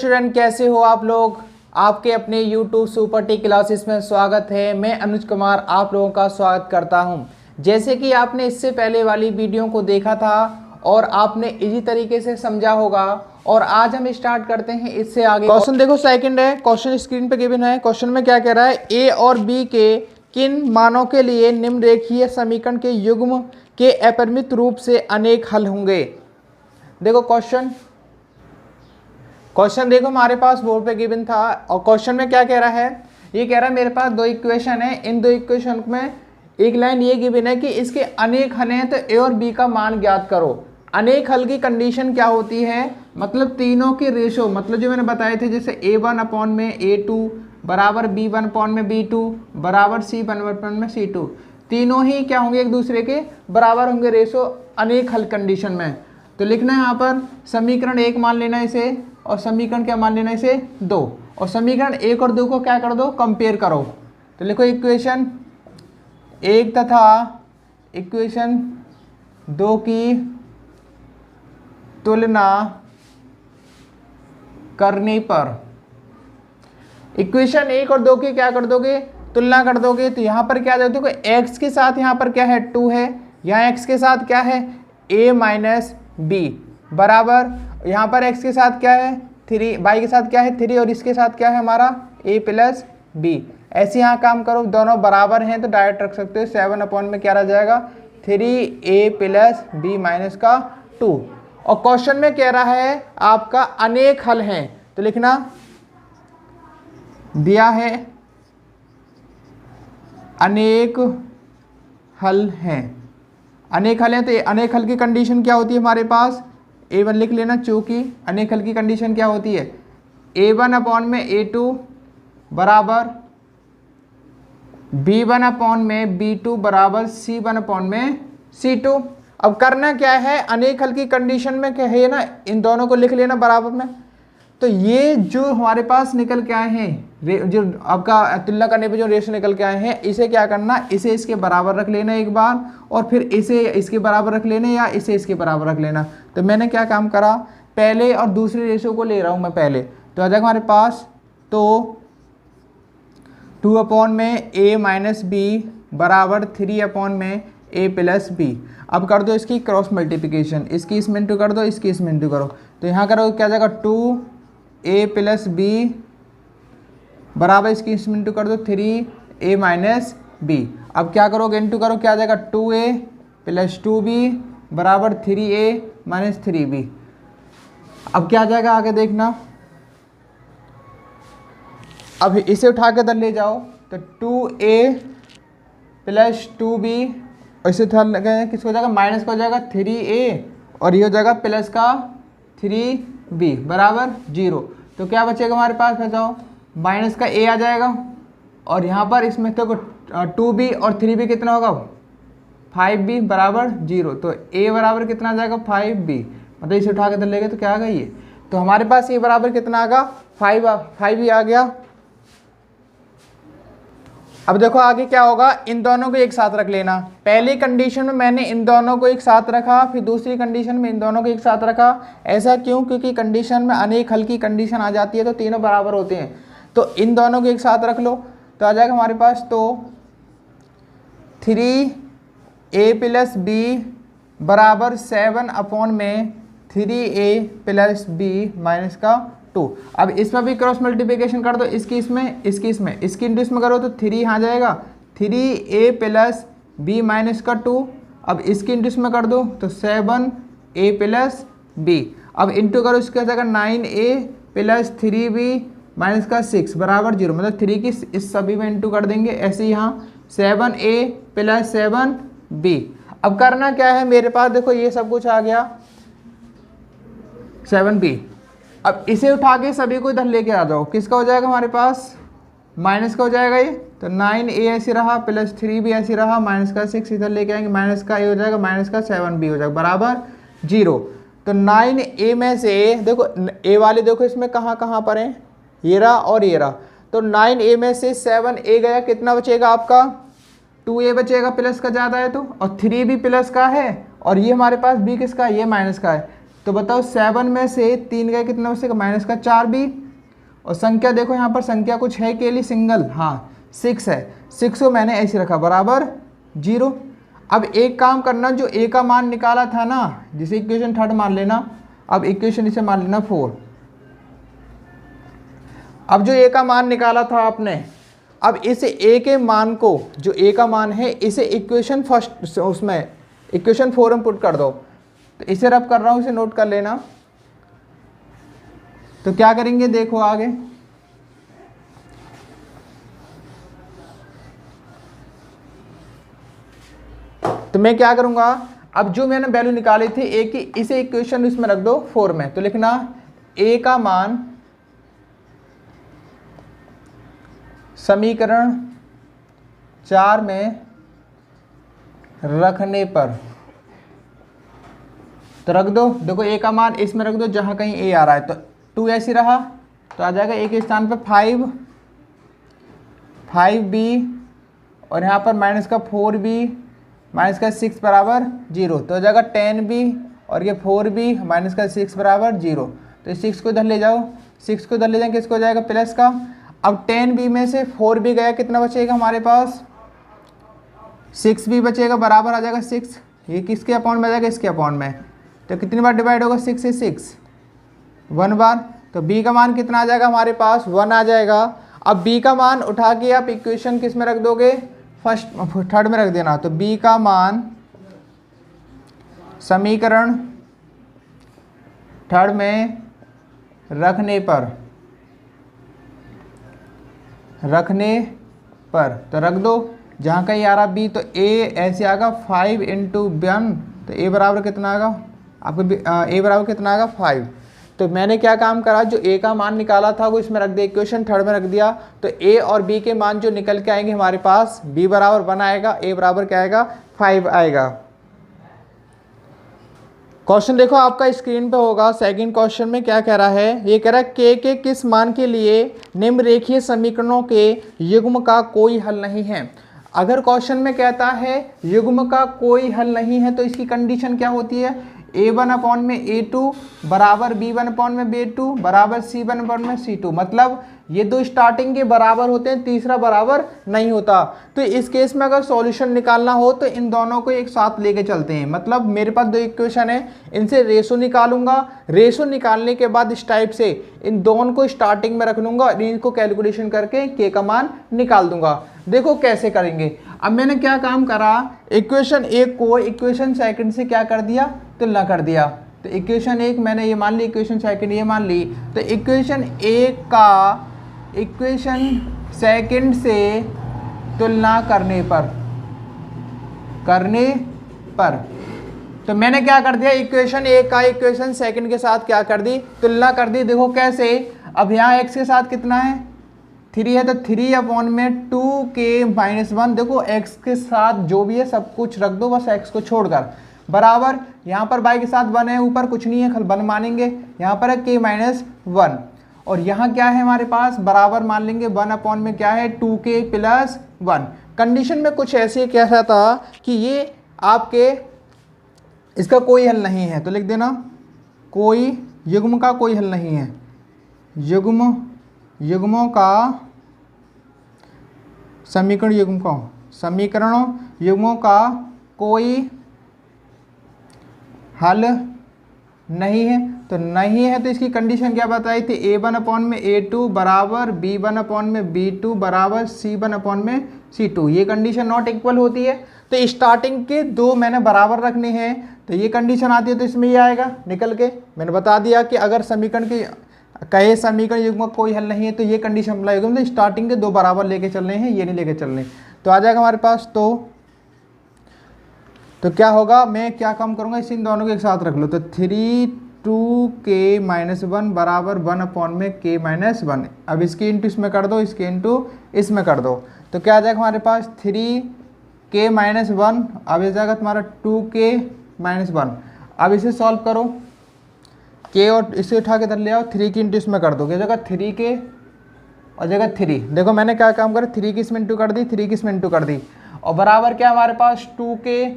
Student, कैसे हो आप लोग। आपके अपने YouTube सुपर टी क्लासेस में स्वागत है। मैं अनुज कुमार आप लोगों का स्वागत करता हूं। जैसे कि आपने इससे पहले वाली वीडियो को देखा था और आपने इजी तरीके से समझा होगा, और आज हम स्टार्ट करते हैं इससे आगे। क्वेश्चन देखो, सेकंड है क्वेश्चन, स्क्रीन पे गिवन है। क्वेश्चन में क्या कह रहा है, ए और बी के किन मानों के लिए निम्न रेखीय समीकरण के युग्म के अपरिमित रूप से अनेक हल होंगे। देखो क्वेश्चन देखो, हमारे पास बोर्ड पे गिवन था, और क्वेश्चन में क्या कह रहा है, ये कह रहा है मेरे पास दो इक्वेशन है, इन दो इक्वेशन में एक लाइन ये गिवन है कि इसके अनेक हल हैं, तो ए और बी का मान ज्ञात करो। अनेक हल की कंडीशन क्या होती है, मतलब तीनों के रेशो, मतलब जो मैंने बताए थे, जैसे a1 अपॉन में a2 बराबर b1 अपॉन में b2 बराबर c1 अपॉन में c2, तीनों ही क्या होंगे, एक दूसरे के बराबर होंगे रेशो अनेक हल कंडीशन में। तो लिखना है यहाँ पर समीकरण 1 मान लेना इसे, और समीकरण क्या मान लेना इसे 2, और समीकरण 1 और 2 को क्या कर दो, कंपेयर करो। तो लिखो इक्वेशन 1 तथा इक्वेशन 2 की तुलना करने पर, इक्वेशन 1 और 2 की क्या कर दोगे, तुलना कर दोगे। तो यहाँ पर क्या देखो, x के साथ यहाँ पर क्या है 2 है, यहाँ x के साथ क्या है a माइनस बी बराबर, यहाँ पर x के साथ क्या है 3, y के साथ क्या है 3, और इसके साथ क्या है हमारा a प्लस बी। ऐसे यहाँ काम करो, दोनों बराबर हैं तो डायरेक्ट रख सकते हो, 7 अपॉन में क्या रह जाएगा 3a प्लस बी माइनस का 2। और क्वेश्चन में कह रहा है आपका अनेक हल हैं, तो लिखना दिया है अनेक हल हैं। अनेक हल हैं, तो अनेक हल की कंडीशन क्या होती है हमारे पास, a1 लिख लेना, चूँकि अनेक हल की कंडीशन क्या होती है, a1 अपॉन में a2 बराबर b1 अपॉन में b2 बराबर c1 अपॉन में c2। अब करना क्या है, अनेक हल की कंडीशन में क्या है ना, इन दोनों को लिख लेना बराबर में। तो ये जो हमारे पास निकल के आए हैं, जो आपका तुलना करने पे जो रेशो निकल के आए हैं, इसे क्या करना, इसे इसके बराबर रख लेना एक बार, और फिर इसे इसके बराबर रख लेना, या इसे इसके बराबर रख लेना। तो मैंने क्या काम करा, पहले और दूसरे रेशो को ले रहा हूँ मैं पहले। तो आ जाएगा हमारे पास, तो 2 अपॉन में a माइनस बी बराबर 3 अपॉन में a प्लस बी। अब कर दो इसकी क्रॉस मल्टीप्लिकेशन, इसकी इसमें इंटू कर दो, इसकी इसमें इंटू करो। तो यहाँ करो क्या जाएगा 2a प्लस बी बराबर, इसकी इसमें इंटू कर दो 3a माइनस बी। अब क्या करोगे, इंटू करो, क्या आ जाएगा 2a प्लस 2b बराबर 3a माइनस 3b। अब क्या आ जाएगा आगे देखना, अब इसे उठा के इधर ले जाओ, तो 2a प्लस 2b, इसे किसको हो जाएगा, माइनस का हो जाएगा 3a, और ये हो जाएगा प्लस का 3b बराबर 0। तो क्या बचेगा हमारे पास, बताओ, माइनस का a आ जाएगा, और यहाँ पर इसमें तो 2b और 3b कितना होगा 5b बराबर 0। तो a बराबर कितना आ जाएगा 5b, मतलब इसे उठा के इधर ले गए तो क्या आ गया ये, तो हमारे पास a बराबर कितना आ गया 5b आ गया। अब देखो आगे क्या होगा, इन दोनों को एक साथ रख लेना। पहली कंडीशन में मैंने इन दोनों को एक साथ रखा, फिर दूसरी कंडीशन में इन दोनों को एक साथ रखा। ऐसा क्यों, क्योंकि कंडीशन में अनेक हल की कंडीशन आ जाती है तो तीनों बराबर होते हैं, तो इन दोनों को एक साथ रख लो। तो आ जाएगा हमारे पास, तो 3a प्लस बी बराबर 7 अपॉन में 3a प्लस बी माइनस का 2। अब इसमें भी क्रॉस मल्टीप्लिकेशन कर दो, इसकी इसमें, इसकी इसमें, इसकी इंटू इसमें करो तो 3 यहाँ जाएगा 3a प्लस बी माइनस का 2। अब इसकी इंटू इसमें कर दो तो 7a प्लस बी। अब इंटू करो, इसका जाएगा 9a प्लस 3b माइनस का 6 बराबर 0, मतलब 3 की इस सभी में इंटू कर देंगे। ऐसे यहाँ 7a प्लस 7b। अब करना क्या है, मेरे पास देखो ये सब कुछ आ गया 7b। अब इसे उठा के सभी को इधर लेके आ जाओ, किसका हो जाएगा हमारे पास, माइनस का हो जाएगा ये, तो 9a ऐसे रहा प्लस 3b ऐसे रहा, माइनस का 6 इधर लेके आएंगे, माइनस का a हो जाएगा, माइनस का 7b हो जाएगा बराबर 0। तो 9a में से देखो a वाले देखो इसमें कहाँ कहाँ पर हैं, ये रहा और ये रहा, तो 9a में से 7a गया, कितना बचेगा आपका 2a बचेगा, प्लस का ज़्यादा है तो, और 3b प्लस का है, और ये हमारे पास b किसका है, ये माइनस का है। तो बताओ 7 में से 3 गए कितना बचेगा, माइनस का 4 भी। और संख्या देखो यहाँ पर संख्या कुछ है के लिए सिंगल, हाँ 6 है, 6 को मैंने ऐसे रखा बराबर 0। अब एक काम करना, जो ए का मान निकाला था ना, जिसे इक्वेशन थर्ड मान लेना, अब इक्वेशन इसे मान लेना 4। अब जो ए का मान निकाला था आपने, अब इस ए के मान को, जो ए का मान है, इसे इक्वेशन फर्स्ट उसमें इक्वेशन 4 में पुट कर दो। तो इसे रब कर रहा हूँ, इसे नोट कर लेना। तो क्या करेंगे देखो आगे, तो मैं क्या करूंगा, अब जो मैंने वैल्यू निकाली थी ए की, इसे इक्वेशन इसमें रख दो 4 में। तो लिखना ए का मान समीकरण 4 में रखने पर, तो रख दो। देखो ए का मान इसमें रख दो जहां कहीं ए आ रहा है, तो 2 ऐसे रहा, तो आ जाएगा ए के स्थान पर 5b, और यहाँ पर माइनस का 4b, माइनस का 6 बराबर 0, तो हो जाएगा 10b, और ये 4b माइनस का 6 बराबर 0। तो इस 6 को इधर ले जाओ, 6 को इधर ले जाएंगे, किसको हो जाएगा प्लस का। अब 10b में से 4b गया, कितना बचेगा हमारे पास, 6b बचेगा, बराबर आ जाएगा 6। ये किसके अकाउंट में आ जाएगा, इसके अकाउंट में। तो कितनी बार डिवाइड होगा, 6 से 6 1 बार। तो b का मान कितना आ जाएगा हमारे पास, 1 आ जाएगा। अब b का मान उठा के आप इक्वेशन किस में रख दोगे, थर्ड में रख देना। तो b का मान समीकरण थर्ड में रखने पर तो रख दो, जहाँ कहीं आ रहा b, तो a ऐसे आएगा 5 इंटू 1, तो a बराबर कितना आएगा आपको, a बराबर कितना आएगा 5। तो मैंने क्या काम करा, जो a का मान निकाला था वो इसमें रख दिया, इक्वेशन थर्ड में रख दिया। तो a और b के मान जो निकल के आएंगे हमारे पास, b बराबर 1 आएगा, a बराबर क्या आएगा 5 आएगा। क्वेश्चन देखो आपका स्क्रीन पे होगा। सेकंड क्वेश्चन में क्या कह रहा है, ये कह रहा है k के किस मान के लिए निम्न रेखीय समीकरणों के युग्म का कोई हल नहीं है। अगर क्वेश्चन में कहता है युग्म का कोई हल नहीं है, तो इसकी कंडीशन क्या होती है, a1 अपॉन में a2 बराबर b1 अपॉन में b2 बराबर c1 अपॉन में c2। मतलब ये दो स्टार्टिंग के बराबर होते हैं, तीसरा बराबर नहीं होता। तो इस केस में अगर सॉल्यूशन निकालना हो तो इन दोनों को एक साथ लेके चलते हैं। मतलब मेरे पास दो इक्वेशन है, इनसे रेशो निकालूंगा, रेशो निकालने के बाद इस टाइप से इन दोनों को स्टार्टिंग में रख लूंगा और इनको कैलकुलेशन करके k का मान निकाल दूंगा। देखो कैसे करेंगे। अब मैंने क्या काम करा, इक्वेशन 1 को इक्वेशन सेकंड से क्या कर दिया, तुलना कर दिया। तो इक्वेशन 1 मैंने ये मान ली, इक्वेशन सेकंड ये मान ली। तो इक्वेशन 1 का इक्वेशन सेकंड से तुलना करने पर तो मैंने क्या कर दिया, इक्वेशन 1 का इक्वेशन सेकंड के साथ क्या कर दी, तुलना कर दी। देखो कैसे, अब यहाँ x के साथ कितना है 3 है, तो 3 अपॉन में 2k-1। देखो x के साथ जो भी है सब कुछ रख दो, बस x को छोड़कर, बराबर यहाँ पर y के साथ 1 है, ऊपर कुछ नहीं है, खल 1 मानेंगे। यहाँ पर है k-1, और यहाँ क्या है हमारे पास, बराबर मान लेंगे 1 अपॉन में क्या है 2k+1। कंडीशन में कुछ ऐसे कैसा था कि ये आपके इसका कोई हल नहीं है, तो लिख देना कोई युग्म का कोई हल नहीं है, युग्मों का समीकरणों युग्मों का कोई हल नहीं है। तो नहीं है, तो इसकी कंडीशन क्या बताई थी, a1 अपॉन में a2 बराबर b1 अपॉन में b2 बराबर c1 अपॉन में c2। ये कंडीशन नॉट इक्वल होती है, तो स्टार्टिंग के दो मैंने बराबर रखने हैं, तो ये कंडीशन आती है, तो इसमें ये आएगा निकल के। मैंने बता दिया कि अगर समीकरण की कहे समीकरण युग्म कोई हल नहीं है, तो ये कंडीशन अप्लाई होगी, मतलब स्टार्टिंग के दो बराबर लेके चलने हैं, ये नहीं लेके चलने। तो आ जाएगा हमारे पास, तो क्या होगा, मैं क्या काम करूंगा, इस इन दोनों को एक साथ रख लो। तो 2k-1 बराबर 1 अपॉन में k-1। अब इसके इंटू इसमें कर दो, इसके इंटू इसमें कर दो, तो क्या आ जाएगा हमारे पास 3k-1। अब इस जाएगा तुम्हारा 2k-1। अब इसे सॉल्व करो, k और इसे उठा के इधर ले आओ, 3 की इंटू इसमें कर दो, क्या जगह 3k और जगह 3। देखो मैंने क्या काम करा, 3 की इसमें इंटू कर दी, 3 की इसमें इंटू कर दी, और बराबर क्या हमारे पास 2k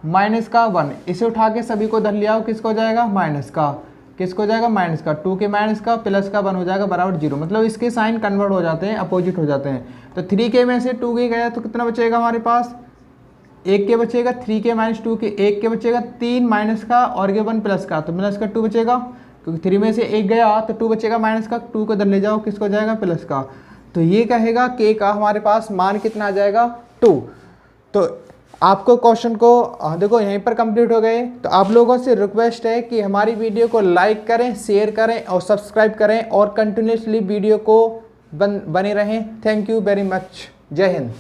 माइनस का 1, इसे उठा के सभी को धर लिया हो, किसको हो जाएगा माइनस का, किसको हो जाएगा माइनस का, 2 के माइनस का प्लस का 1 हो जाएगा बराबर 0। मतलब इसके साइन कन्वर्ट हो जाते हैं, अपोजिट हो जाते हैं। तो 3k में से 2k गया तो कितना बचेगा हमारे पास, 1k बचेगा, 3k माइनस 2k 1k बचेगा, 3 माइनस का और ये 1 प्लस का, तो प्लस का 2 बचेगा, क्योंकि 3 में से 1 गया तो 2 बचेगा माइनस का, 2 को इधर ले जाओ, किसको जाएगा प्लस का। तो ये कहेगा k का हमारे पास मान कितना आ जाएगा 2। तो आपको क्वेश्चन को देखो यहीं पर कंप्लीट हो गए। तो आप लोगों से रिक्वेस्ट है कि हमारी वीडियो को लाइक करें, शेयर करें और सब्सक्राइब करें और कंटिन्यूसली वीडियो को बने रहें। Thank you very much. जय हिंद।